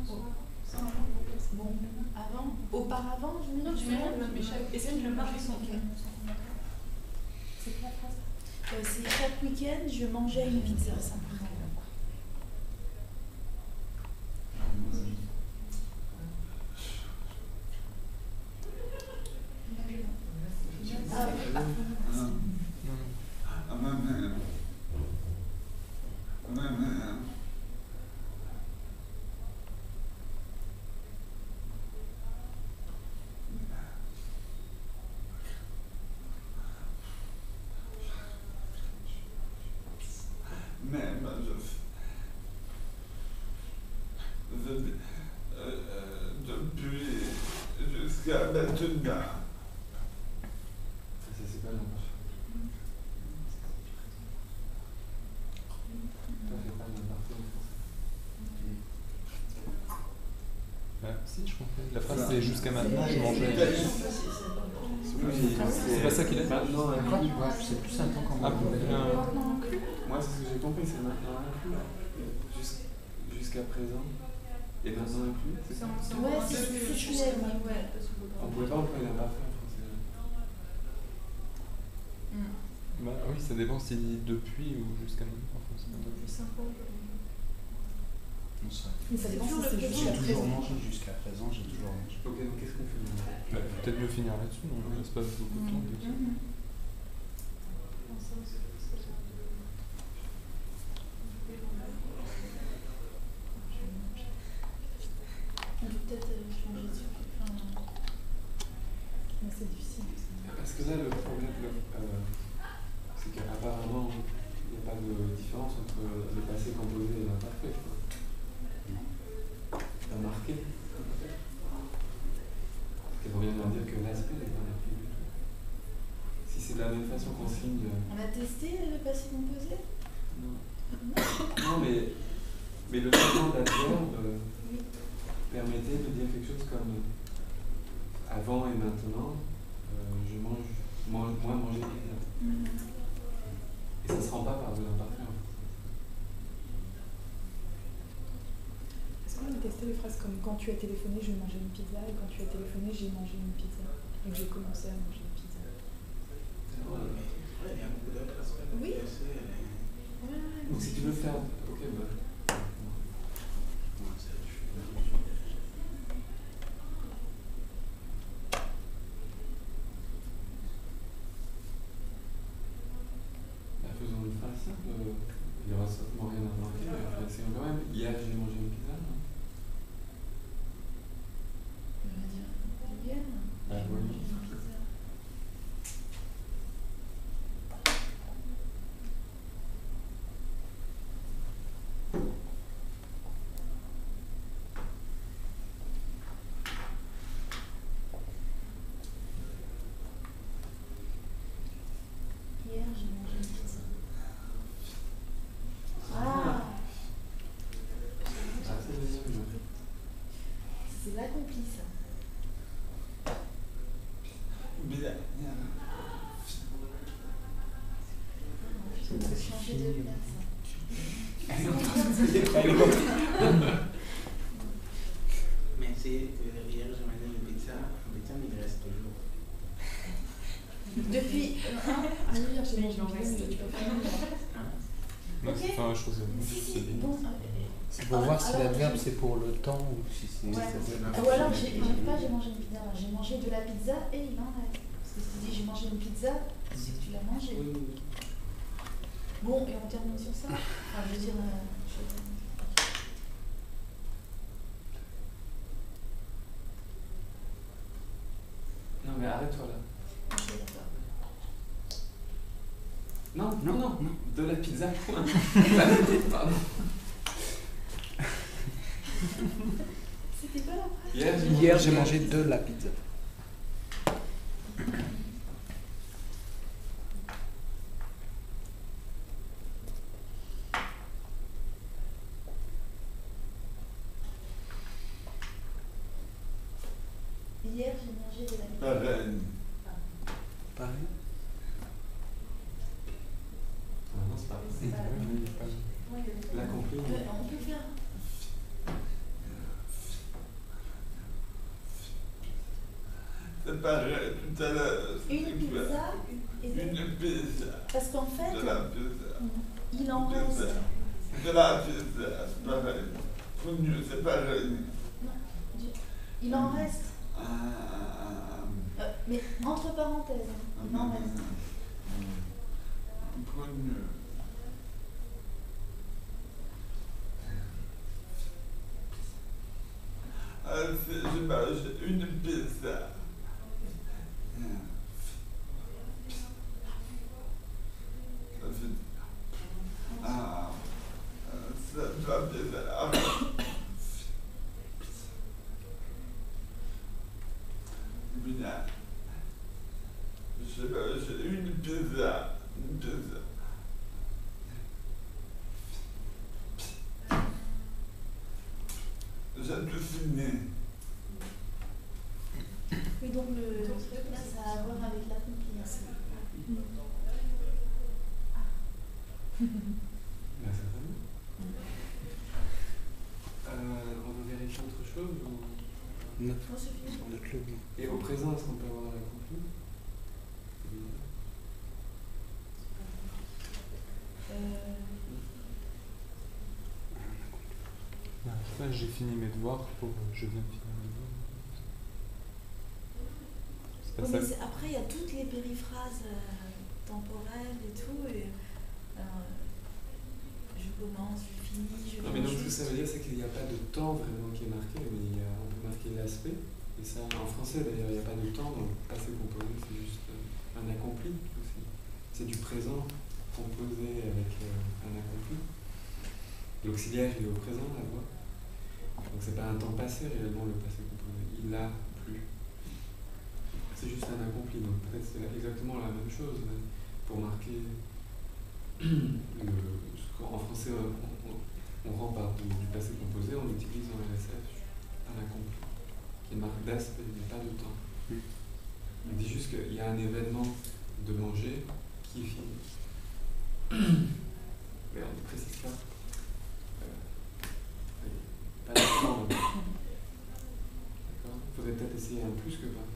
Bon, avant, auparavant, je me dis. Essaye de le marquer son Ok. C'est quoi la phrase? C'est chaque week-end, je mangeais une pizza, ça me paraît. Depuis jusqu'à maintenant. Ça c'est pas l'impression. Ça c'est pas l'impression. Si, je comprends. La phrase c'est jusqu'à maintenant, je mangeais. C'est pas ça qu'il a dit. Maintenant, c'est plus un temps quand Ah, moi, c'est ce que j'ai compris, c'est maintenant inclus. Jusqu'à présent. Et maintenant inclus, c'est ça? Ouais, c'est ce que je voulais. On pouvait pas employer l'imparfait en français. Bah oui, ça dépend si depuis ou jusqu'à maintenant. Mais ça dépend si c'est J'ai jusqu'à toujours présent. mangé jusqu'à présent, j'ai toujours mangé. Ok, donc qu'est-ce qu'on fait maintenant? Bah, peut-être mieux finir là-dessus, on ne reste pas beaucoup de temps. On peut peut-être changer de sujet. Mais c'est difficile. Parce que là, le problème, c'est qu'apparemment, il n'y a pas de différence entre le passé composé et l'imparfait. T'as marqué. Parce qu'on vient de dire que l'aspect n'est pas marqué du tout. Si c'est de la même façon qu'on signe. On a testé le passé composé? Non. Non, mais le changement d'adverbe permettait de dire quelque chose comme avant et maintenant, je mange, moi manger pizza. Et ça ne se rend pas par de l'imparfait. Est-ce qu'on a testé les phrases comme quand tu as téléphoné, je mangeais une pizza, et quand tu as téléphoné, j'ai mangé une pizza, et que j'ai commencé à manger une pizza? Oui. Donc si tu veux faire. Ok, bah. Faisons une phrase simple. Il n'y aura certainement rien à marquer, mais c'est quand même. Hier, j'ai mangé une pizza. Non? On va dire hier. Ah, oui. Hier, j'ai mangé une pizza. Ah, c'est l'accompli ça. Bien. On peut changer de place. Mais c'est hier, j'ai mangé une pizza, mais il reste toujours. Depuis. Hier, j'ai mangé une pizza, tu peux pas Donc, Ok. c'est pas une chose Si, si, c'est bien. bon. C'est pour voir si alors, l'adverbe c'est pour le temps ou si c'est. Ouais. Ou alors, j'ai mangé une pizza. J'ai mangé de la pizza et il en reste. Parce que si tu dis j'ai mangé une pizza, c'est que tu l'as mangée. Oui. Bon, et on termine sur ça. Enfin, je veux dire. Non, mais arrête-toi là. Ok, d'accord. Non. De la pizza, point. Pardon. C'était pas la phrase. Hier j'ai mangé de la pizza. Hier, j'ai mangé de la pizza. Pareil. Ah non, c'est pas C'est pas la L'accompli. On peut faire. séparé tout à l'heure. Une pizza et de... Une pizza. Parce qu'en fait, De la pizza. il en reste. De la pizza, c'est pareil. Connu, c'est pareil. Il en reste. Ah, Mais entre parenthèses, il en reste. Connu. Je mange une pizza. Ça fait... Ah, ça doit bien. Bien. Je mange une pizza. Une pizza. J'ai tout fini. Oui, donc le truc là, ça a à voir avec l'accompli. Bah, certainement. On va vérifier autre chose ou... Neuf. Oh, c'est fini. Sur le club. Et au présent, est-ce qu'on peut avoir l'accompli? Là, j'ai fini mes devoirs pour. Je viens de finir mes devoirs. C'est pas Oui, ça. mais après, il y a toutes les périphrases temporelles et tout. Et, je commence, je finis, je Non, mais donc ce que juste. ça veut dire, c'est qu'il n'y a pas de temps vraiment qui est marqué, mais on peut marquer l'aspect. Et ça, en français d'ailleurs, il n'y a pas de temps, donc passé composé, c'est juste un accompli aussi. C'est du présent composé avec un accompli. L'auxiliaire, il est au présent, la voix. Donc c'est pas un temps passé réellement, le passé composé. Il l'a plus. C'est juste un accompli, donc peut-être c'est exactement la même chose. Pour marquer en français, on rend par du passé composé, on utilise en LSF un accompli, qui marque d'aspect, mais pas de temps. On dit juste qu'il y a un événement de manger qui est fini. Mais on ne précise pas. Pas de temps. D'accord ? Il faudrait peut-être essayer un plus que pas.